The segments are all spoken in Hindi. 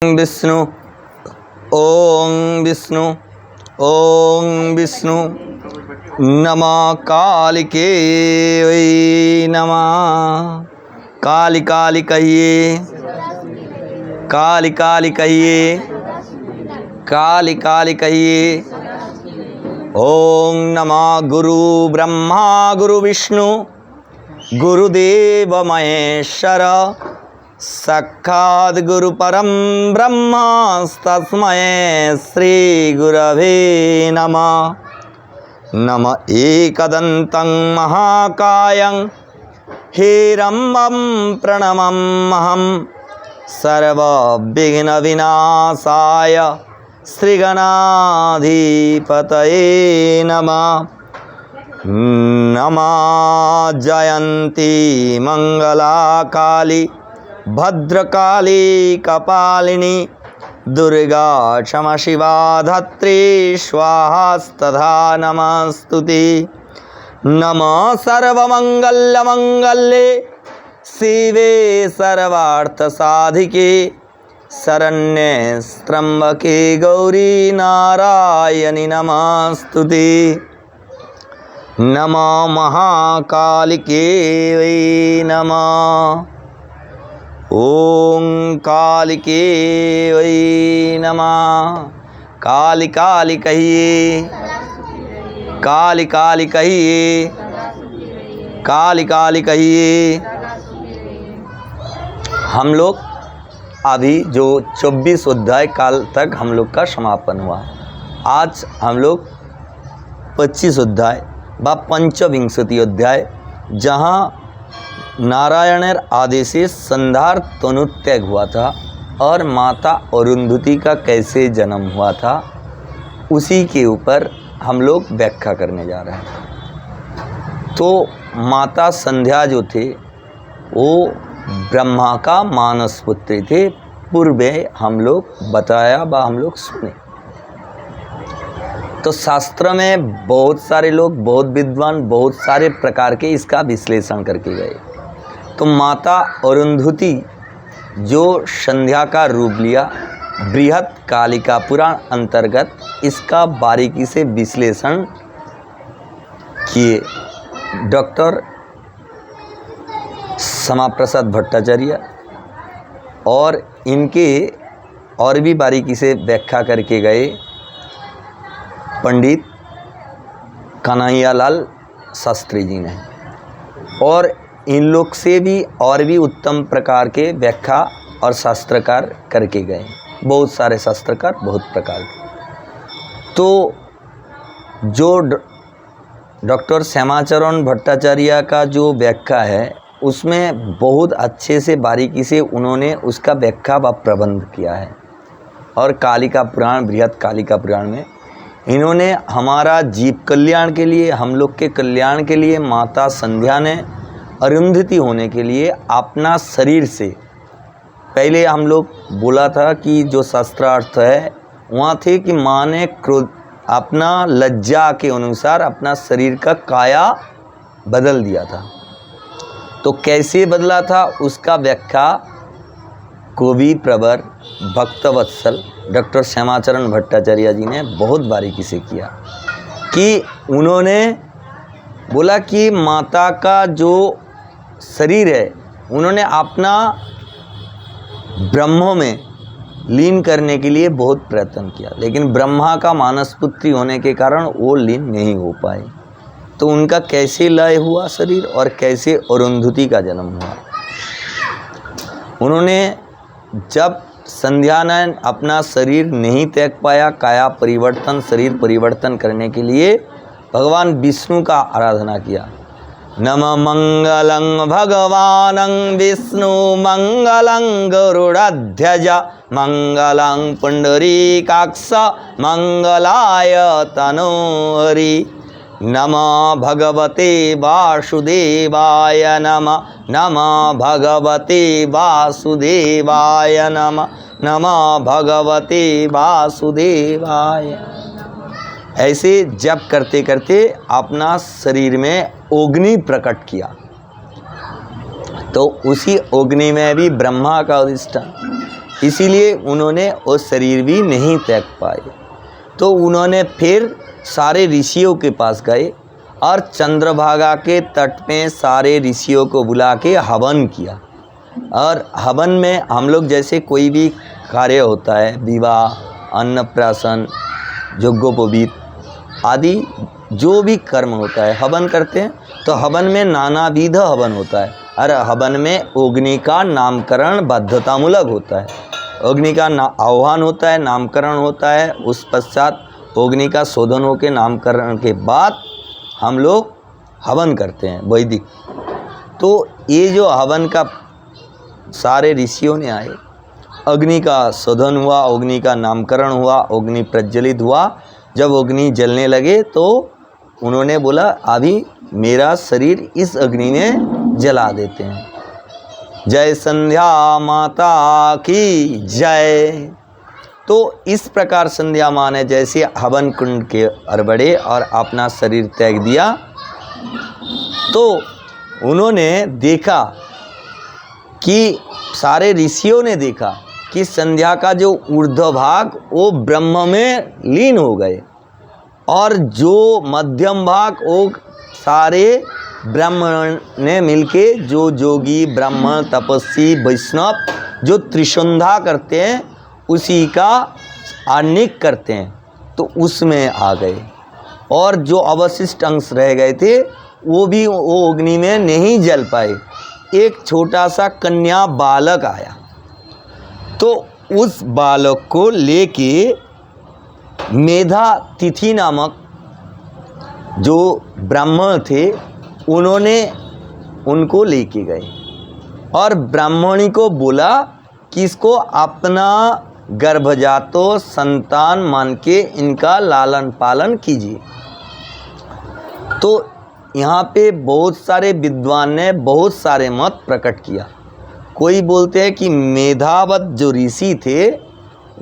विष्णु ओम विष्णु ओम विष्णु नमः कालिके वै नमः। काली काली कहिए, काली काली कहिए, काली काली कहिए। ओम नमः गुरु ब्रह्मा गुरु विष्णु गुरुदेव महेश्वर साक्षात् गुरु परम ब्रह्म तस्मै श्री गुरवे नमः। नमः एकदन्तं महाकायं हिरण्मयं प्रणममहं सर्वविघ्न विनाशाय श्रीगणाधिपतये नमः। नमः जयन्ती मंगला काली भद्रकाली कपालिनी दुर्गा क्षमा शिवा धत्री स्वाहास्तथा नमस्तुते। नमः सर्वमंगलमंगल्ये शिवे सर्वार्थसाधिके शरण्ये त्र्यंबके गौरी नारायणि नमस्तुते। नमः महाकालिके वै नमः। ओम कालिके वै नमः। काली काली कहिए, काली काली कहिए, काली काली कहिए। हम लोग अभी जो 24 अध्याय काल तक हम लोग का समापन हुआ। आज हम लोग 25 अध्याय व पंचविंशति अध्याय, जहाँ नारायणेर आदेशे संधार तनुत्याग हुआ था और माता अरुंधति का कैसे जन्म हुआ था, उसी के ऊपर हम लोग व्याख्या करने जा रहे हैं। तो माता संध्या जो थे वो ब्रह्मा का मानस पुत्री थे। पूर्वे हम लोग बताया व हम लोग सुने। तो शास्त्र में बहुत सारे लोग, बहुत विद्वान, बहुत सारे प्रकार के इसका विश्लेषण करके गए। तो माता अरुंधति जो संध्या का रूप लिया, बृहत कालिका पुराण अंतर्गत इसका बारीकी से विश्लेषण किए डॉक्टर श्यामाप्रसाद भट्टाचार्य, और इनके और भी बारीकी से व्याख्या करके गए पंडित कन्हैयालाल शास्त्री जी ने। और इन लोग से भी और भी उत्तम प्रकार के व्याख्या और शास्त्रकार करके गए, बहुत सारे शास्त्रकार, बहुत प्रकार के। तो जो डॉक्टर श्यामाचरण भट्टाचार्य का जो व्याख्या है उसमें बहुत अच्छे से बारीकी से उन्होंने उसका व्याख्या व प्रबंध किया है। और कालिका पुराण, बृहत कालिका पुराण में इन्होंने हमारा जीव कल्याण के लिए, हम लोग के कल्याण के लिए माता संध्या ने अरुंधति होने के लिए अपना शरीर से, पहले हम लोग बोला था कि जो शास्त्रार्थ है वहाँ थे कि माँ ने क्रोध अपना लज्जा के अनुसार अपना शरीर का काया बदल दिया था। तो कैसे बदला था उसका व्याख्या कवि प्रवर भक्तवत्सल डॉक्टर श्यामाचरण भट्टाचार्य जी ने बहुत बारीकी से किया। कि उन्होंने बोला कि माता का जो शरीर है उन्होंने अपना ब्रह्म में लीन करने के लिए बहुत प्रयत्न किया, लेकिन ब्रह्मा का मानस पुत्री होने के कारण वो लीन नहीं हो पाए। तो उनका कैसे लय हुआ शरीर और कैसे अरुंधति का जन्म हुआ। उन्होंने जब संध्या ने अपना शरीर नहीं त्याग पाया, काया परिवर्तन, शरीर परिवर्तन करने के लिए भगवान विष्णु का आराधना किया। नमः मंगलं भगवानं विष्णु मंगलं गरुड़ध्वज मंगलं पुंडरीकाक्ष मंगलाय तनोहरि। नमः भगवते वासुदेवाय नमः, नमः भगवते वासुदेवाय नमः, नमः भगवते वासुदेवाय। ऐसे जप करते करते अपना शरीर में अग्नि प्रकट किया। तो उसी अग्नि में भी ब्रह्मा का अधिष्ठान, इसीलिए उन्होंने वो शरीर भी नहीं त्याग पाए। तो उन्होंने फिर सारे ऋषियों के पास गए और चंद्रभागा के तट में सारे ऋषियों को बुला के हवन किया। और हवन में हम लोग जैसे कोई भी कार्य होता है, विवाह, अन्नप्राशन, यज्ञोपवीत आदि जो भी कर्म होता है हवन करते हैं। तो हवन में नानाविध हवन होता है और हवन में अग्नि का नामकरण बाध्यतामूलक होता है। अग्नि का आह्वान होता है, नामकरण होता है, उस पश्चात अग्नि का शोधन होकर नामकरण के बाद हम लोग हवन करते हैं वैदिक। तो ये जो हवन का सारे ऋषियों ने आए, अग्नि का शोधन हुआ, अग्नि का नामकरण हुआ, अग्नि प्रज्वलित हुआ। जब अग्नि जलने लगे तो उन्होंने बोला अभी मेरा शरीर इस अग्नि में जला देते हैं। जय संध्या माता की जय। तो इस प्रकार संध्या माँ ने जैसे हवन कुंड के अरबड़े और अपना शरीर त्याग दिया, तो उन्होंने देखा कि सारे ऋषियों ने देखा कि संध्या का जो ऊर्ध्व भाग वो ब्रह्म में लीन हो गए और जो मध्यम भाग वो सारे ब्राह्मण ने मिलके, जो योगी ब्राह्मण तपस्वी वैष्णव जो त्रिसंध्या करते हैं उसी का आह्निक करते हैं, तो उसमें आ गए। और जो अवशिष्ट अंश रह गए थे वो भी वो अग्नि में नहीं जल पाए। एक छोटा सा कन्या बालक आया, तो उस बालक को लेके मेधा तिथि नामक जो ब्राह्मण थे उन्होंने उनको लेके गए और ब्राह्मणी को बोला कि इसको अपना गर्भजातो संतान मान के इनका लालन पालन कीजिए। तो यहाँ पे बहुत सारे विद्वान ने बहुत सारे मत प्रकट किया। कोई बोलते हैं कि मेधावत जो ऋषि थे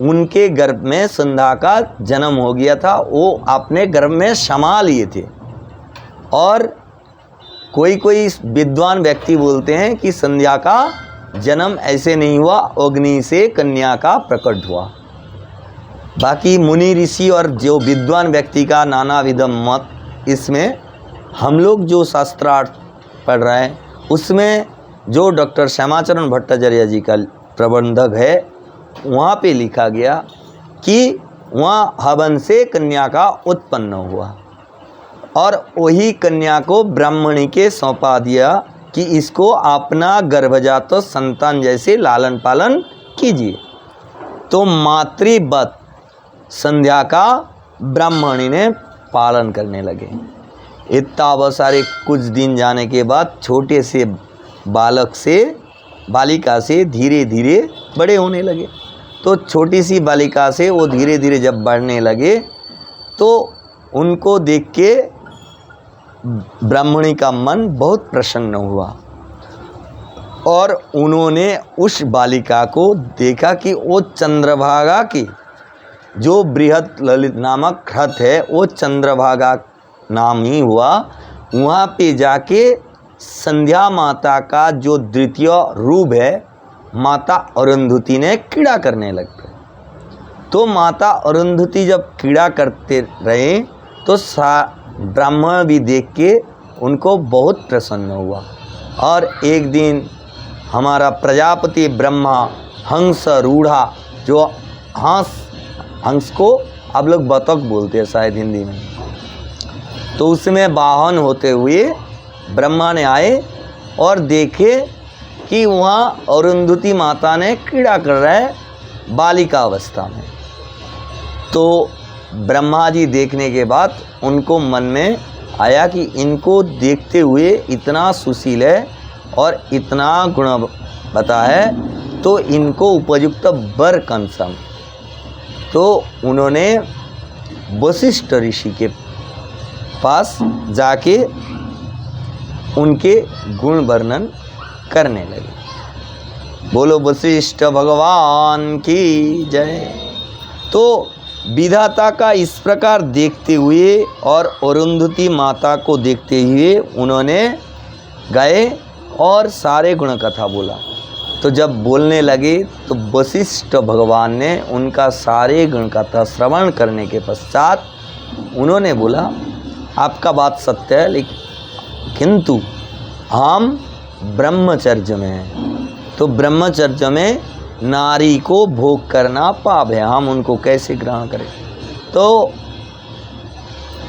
उनके गर्भ में संध्या का जन्म हो गया था, वो अपने गर्भ में समा लिए थे। और कोई कोई विद्वान व्यक्ति बोलते हैं कि संध्या का जन्म ऐसे नहीं हुआ, अग्नि से कन्या का प्रकट हुआ। बाकी मुनि ऋषि और जो विद्वान व्यक्ति का नानाविध मत, इसमें हम लोग जो शास्त्रार्थ पढ़ रहे हैं उसमें जो डॉक्टर श्यामाचरण भट्टाचार्य जी का प्रबंधक है वहाँ पे लिखा गया कि वहाँ हवन से कन्या का उत्पन्न हुआ और वही कन्या को ब्राह्मणी के सौंपा दिया कि इसको अपना गर्भजात संतान जैसे लालन पालन कीजिए। तो मातृव्रत संध्या का ब्राह्मणी ने पालन करने लगे। इतना सारे कुछ दिन जाने के बाद छोटे से बालक से बालिका से धीरे धीरे बड़े होने लगे। तो छोटी सी बालिका से वो धीरे धीरे जब बढ़ने लगे तो उनको देख के ब्राह्मणी का मन बहुत प्रसन्न हुआ और उन्होंने उस बालिका को देखा कि वो चंद्रभागा की जो बृहद ललित नामक ह्रद है वो चंद्रभागा नाम ही हुआ। वहाँ पे जाके संध्या माता का जो द्वितीय रूप है माता अरुंधति ने क्रीड़ा करने लग गए। तो माता अरुंधति जब क्रीड़ा करते रहे तो ब्राह्मण भी देख के उनको बहुत प्रसन्न हुआ। और एक दिन हमारा प्रजापति ब्रह्मा हंस रूढ़ा, जो हंस को आप लोग बतख बोलते हैं शायद हिंदी में, तो उसमें वाहन होते हुए ब्रह्मा ने आए और देखे कि वहाँ अरुंधति माता ने क्रीड़ा कर रहा है बालिका अवस्था में। तो ब्रह्मा जी देखने के बाद उनको मन में आया कि इनको देखते हुए इतना सुशील है और इतना गुणवता है तो इनको उपयुक्त वर कंसम। तो उन्होंने वशिष्ठ ऋषि के पास जाके उनके गुण वर्णन करने लगे। बोलो वशिष्ठ भगवान की जय। तो विधाता का इस प्रकार देखते हुए और अरुंधति माता को देखते हुए उन्होंने गए और सारे गुण कथा बोला। तो जब बोलने लगे तो वशिष्ठ भगवान ने उनका सारे गण कथा श्रवण करने के पश्चात उन्होंने बोला आपका बात सत्य है, लेकिन किंतु हम ब्रह्मचर्य में हैं, तो ब्रह्मचर्य में नारी को भोग करना पाप है, हम उनको कैसे ग्रहण करें। तो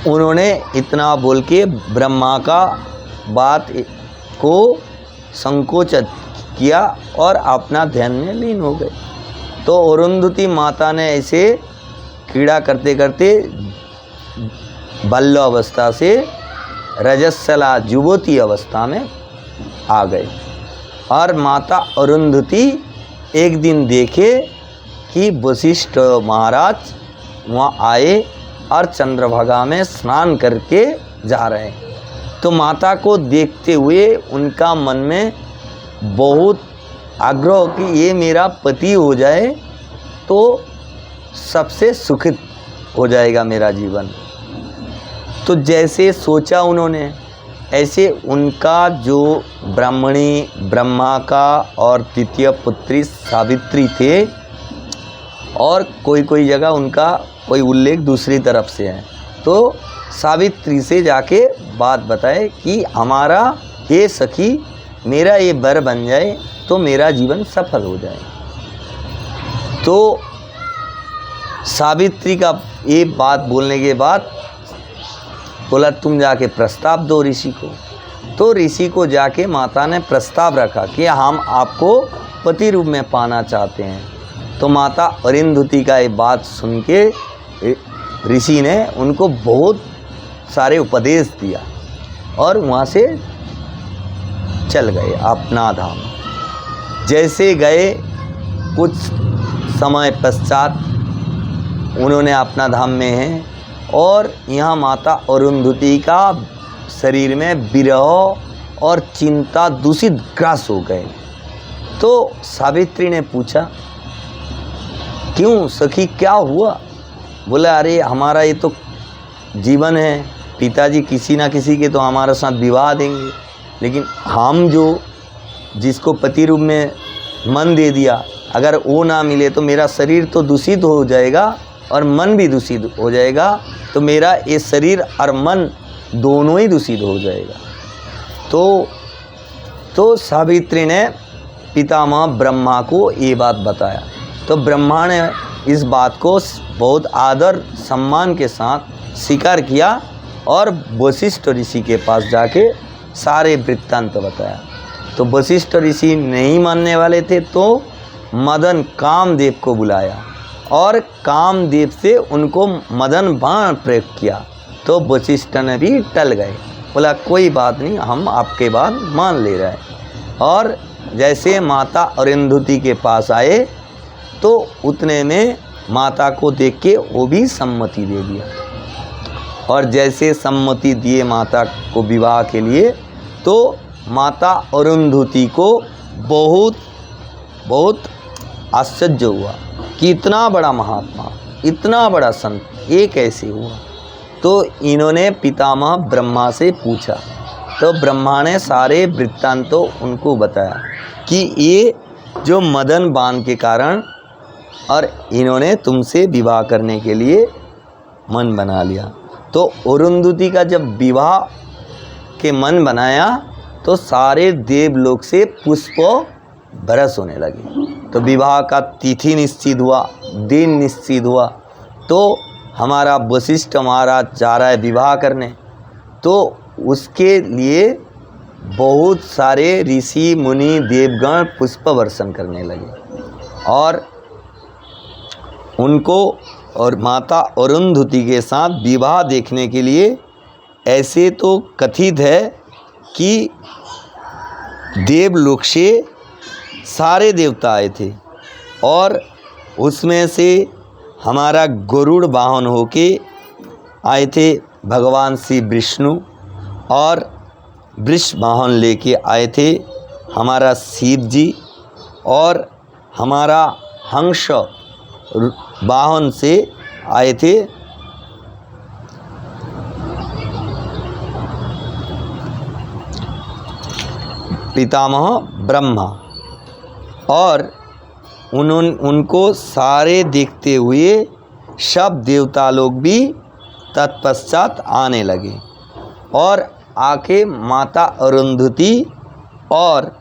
उन्होंने इतना बोल के ब्रह्मा का बात को संकोचित किया और अपना ध्यान में लीन हो गए। तो अरुंधति माता ने ऐसे क्रीड़ा करते करते बाल्य अवस्था से रजस्वला युवती अवस्था में आ गए। और माता अरुंधति एक दिन देखे कि वशिष्ठ महाराज वहाँ आए और चंद्रभागा में स्नान करके जा रहे हैं। तो माता को देखते हुए उनका मन में बहुत आग्रह कि ये मेरा पति हो जाए तो सबसे सुखित हो जाएगा मेरा जीवन। तो जैसे सोचा उन्होंने, ऐसे उनका जो ब्राह्मणी ब्रह्मा का और द्वितीय पुत्री सावित्री थे, और कोई कोई जगह उनका कोई उल्लेख दूसरी तरफ से है। तो सावित्री से जाके बात बताए कि हमारा ये सखी मेरा ये वर बन जाए तो मेरा जीवन सफल हो जाए। तो सावित्री का ये बात बोलने के बाद बोला तुम जाके प्रस्ताव दो ऋषि को। तो ऋषि को जाके माता ने प्रस्ताव रखा कि हम आपको पति रूप में पाना चाहते हैं। तो माता अरुंधति का ये बात सुन के ऋषि ने उनको बहुत सारे उपदेश दिया और वहाँ से चल गए अपना धाम। जैसे गए कुछ समय पश्चात उन्होंने अपना धाम में हैं और यहाँ माता अरुंधति का शरीर में विरह और चिंता दूषित ग्रास हो गए। तो सावित्री ने पूछा क्यों सखी क्या हुआ। बोला अरे हमारा ये तो जीवन है, पिताजी किसी ना किसी के तो हमारे साथ विवाह देंगे, लेकिन हम जो जिसको पति रूप में मन दे दिया, अगर वो ना मिले तो मेरा शरीर तो दूषित हो जाएगा और मन भी दूषित हो जाएगा, तो मेरा ये शरीर और मन दोनों ही दूषित हो जाएगा। तो सावित्री ने पितामह ब्रह्मा को ये बात बताया। तो ब्रह्मा ने इस बात को बहुत आदर सम्मान के साथ स्वीकार किया और वशिष्ठ ऋषि के पास जाके सारे वृत्तांत बताया। तो वशिष्ठ ऋषि नहीं मानने वाले थे, तो मदन कामदेव को बुलाया और कामदेव से उनको मदन बाण प्रयोग किया। तो वशिष्ठ ने भी टल गए, बोला कोई बात नहीं, हम आपके बात मान ले रहे हैं। और जैसे माता अरुंधति के पास आए तो उतने में माता को देख के वो भी सम्मति दे दिया। और जैसे सम्मति दिए माता को विवाह के लिए, तो माता अरुंधति को बहुत बहुत आश्चर्य हुआ कि इतना बड़ा महात्मा, इतना बड़ा संत, ये कैसे हुआ। तो इन्होंने पितामह ब्रह्मा से पूछा। तो ब्रह्मा ने सारे वृत्तांतों उनको बताया कि ये जो मदन बाण के कारण और इन्होंने तुमसे विवाह करने के लिए मन बना लिया। तो अरुंधति का जब विवाह के मन बनाया तो सारे देवलोक से पुष्प बरस होने लगे। तो विवाह का तिथि निश्चित हुआ, दिन निश्चित हुआ। तो हमारा वशिष्ठ महाराज जा रहा है विवाह करने, तो उसके लिए बहुत सारे ऋषि मुनि देवगण पुष्प वर्षण करने लगे और उनको और माता अरुंधति के साथ विवाह देखने के लिए, ऐसे तो कथित है कि देवलोक से सारे देवता आए थे और उसमें से हमारा गरुड़ वाहन होके आए थे भगवान श्री विष्णु, और वृष वाहन लेके आए थे हमारा शिव जी, और हमारा हंस वाहन से आए थे पितामह ब्रह्मा। और उनको सारे देखते हुए सब देवता लोग भी तत्पश्चात आने लगे और आके माता अरुंधति और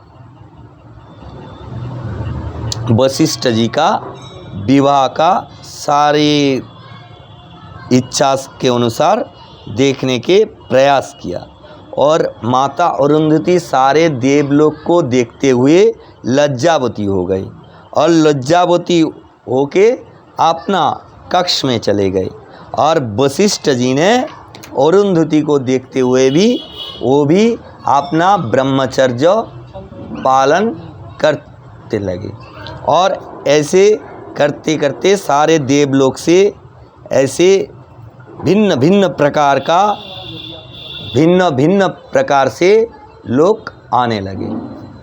वशिष्ठ जी का विवाह का सारी इच्छा के अनुसार देखने के प्रयास किया। और माता अरुंधति सारे देवलोक को देखते हुए लज्जावती हो गई और लज्जावती होके अपना कक्ष में चले गए। और वशिष्ठ जी ने अरुंधति को देखते हुए भी वो भी अपना ब्रह्मचर्य पालन करते लगे। और ऐसे करते करते सारे देवलोक से ऐसे भिन्न भिन्न प्रकार से लोग आने लगे।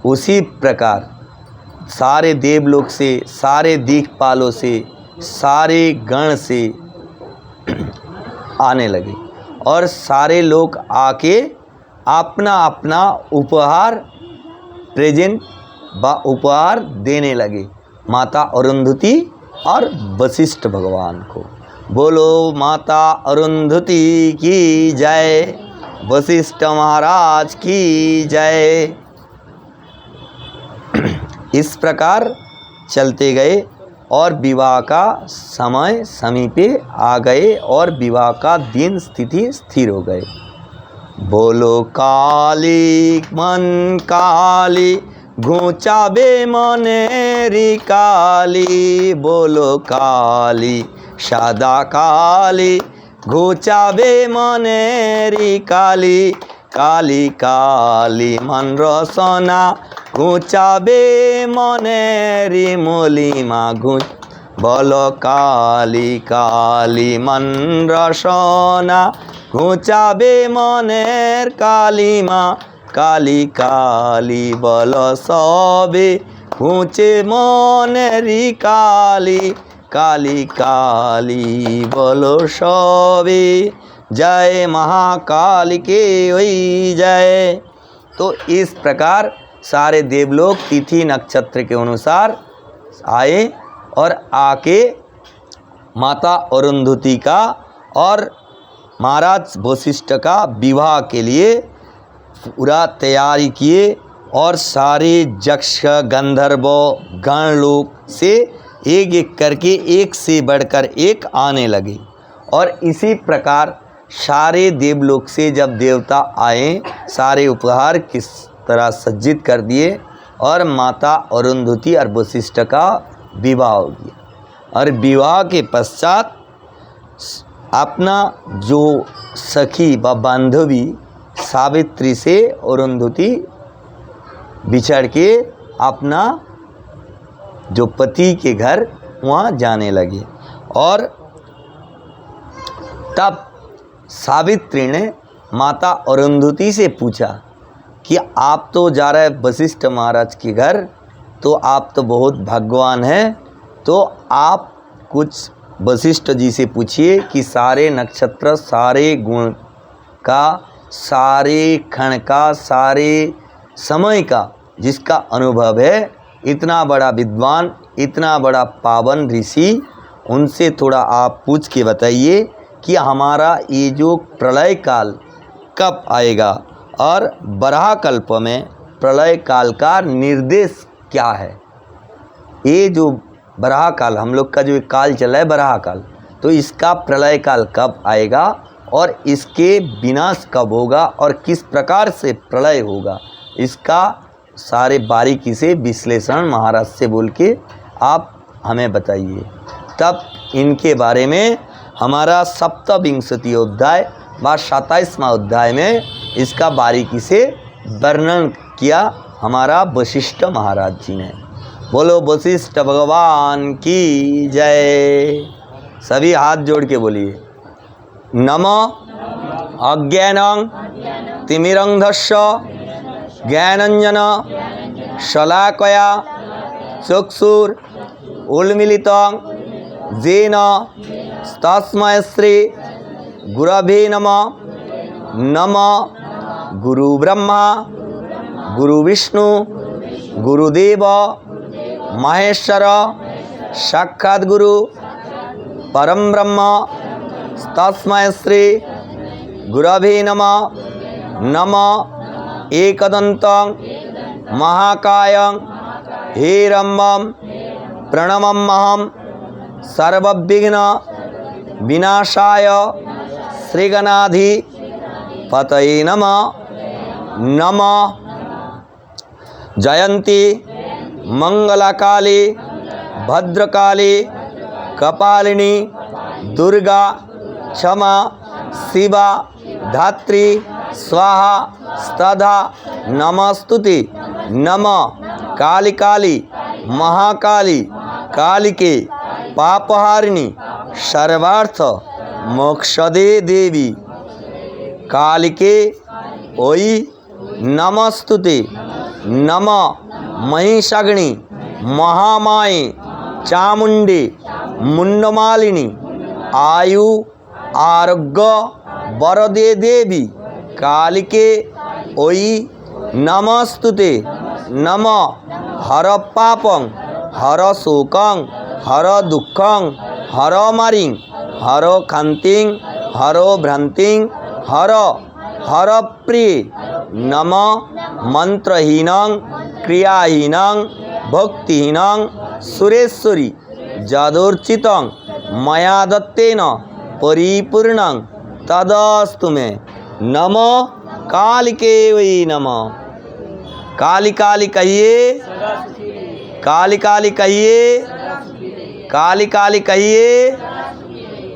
उसी प्रकार सारे देवलोक से, सारे दिक्पालों से, सारे गण से आने लगे और सारे लोग आके अपना अपना उपहार उपहार देने लगे माता अरुंधति और वशिष्ठ भगवान को। बोलो माता अरुंधति की जय, वशिष्ठ महाराज की जय। इस प्रकार चलते गए और विवाह का समय समीपे आ गए और विवाह का दिन स्थिति स्थिर हो गए। बोलो काली मन काली घुचाबे मनेरी काली, बोलो काली सदा काली घुचाबे मनेरी काली, काली काली मन रसना घुचाबे मनेरी मलिमा घुच, बोलो काली काली मन रसना घुचाबे मनेर कालीमा, काली काली बोलो सबे घुचे मनेरी काली, काली काली बोलो सबे जय महाकाली के वही जय। तो इस प्रकार सारे देवलोक तिथि नक्षत्र के अनुसार आए और आके माता अरुंधति का और महाराज वशिष्ठ का विवाह के लिए पूरा तैयारी किए। और सारे यक्ष गंधर्व गण लोक से एक एक करके एक से बढ़कर एक आने लगे। और इसी प्रकार सारे देवलोक से जब देवता आए सारे उपहार किस तरह सज्जित कर दिए और माता अरुंधति और वशिष्ठ का विवाह हो गया। और विवाह के पश्चात अपना जो सखी व बांधवी सावित्री से अरुंधति बिछड़ के अपना जो पति के घर वहाँ जाने लगे। और तब सावित्री ने माता अरुंधति से पूछा कि आप तो जा रहे हैं वशिष्ठ महाराज के घर, तो आप तो बहुत भाग्यवान हैं, तो आप कुछ वशिष्ठ जी से पूछिए कि सारे नक्षत्र, सारे गुण का, सारे क्षण का, सारे समय का जिसका अनुभव है, इतना बड़ा विद्वान, इतना बड़ा पावन ऋषि, उनसे थोड़ा आप पूछ के बताइए कि हमारा ये जो प्रलय काल कब आएगा और बराह कल्प में प्रलय काल का निर्देश क्या है। ये जो बराह काल हम लोग का जो काल चला है बराह काल, तो इसका प्रलय काल कब आएगा और इसके विनाश कब होगा और किस प्रकार से प्रलय होगा, इसका सारे बारीकी से विश्लेषण महाराज से बोल के आप हमें बताइए। तब इनके बारे में हमारा सप्तविंशति अध्याय व 27वां अध्याय में इसका बारीकी से वर्णन किया हमारा वशिष्ठ महाराज जी ने। बोलो वशिष्ठ भगवान की जय। सभी हाथ जोड़ के बोलिए नमो अज्ञानं तिमिरंधस्य ज्ञानंजन शलाकया चक्षुर उन्मीलितं येन तस्मै श्री गुरवे नमः। नमः गुरु ब्रह्मा गुरु विष्णु गुरुदेव महेश्वर साक्षात् गुरु परम ब्रह्म तस्मै श्री गुरवे नमः। नमः एकदन्तं महाकायं हेरम्बं प्रणमम्यहं सर्वविघ्न विनाशाय श्रीगणाधिपतये नमः। नमः जयंती मंगलाकाली भद्रकाली कपालिनी दुर्गा क्षमा शिवा धात्री स्वाहा स्तधा नमस्तुते। नमः काली काली महाकाली कालिके पापहारिणी सर्वार्थ मोक्षदे देवी कालिके ओई नमस्तुते। नमः महिषाग्नि महामाये चामुंडे मुंडमालिनी आयु आरोग्य वरदे देवी कालिके ओई नमस्तुते। नमः हर पापं हर शोकं हर दुःखं हर मारिं हर कान्तिं हर भ्रान्तिं हर प्रिय। नमः मंत्रहीनं क्रियाहीनं भक्तिहीनं सुरेश्वरी यदोर्चितं मया दत्तेन परिपूर्णं तदस्तु मे। नमः कालिके वै नमः। काली काली कहिए, काली काली कहिए, काली काली कहिए।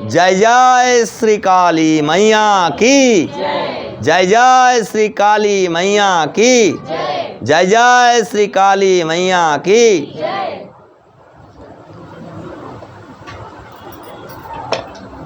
जय जय श्री काली मैया की, जय जय श्री काली मैया की, जय जय श्री काली मैया की।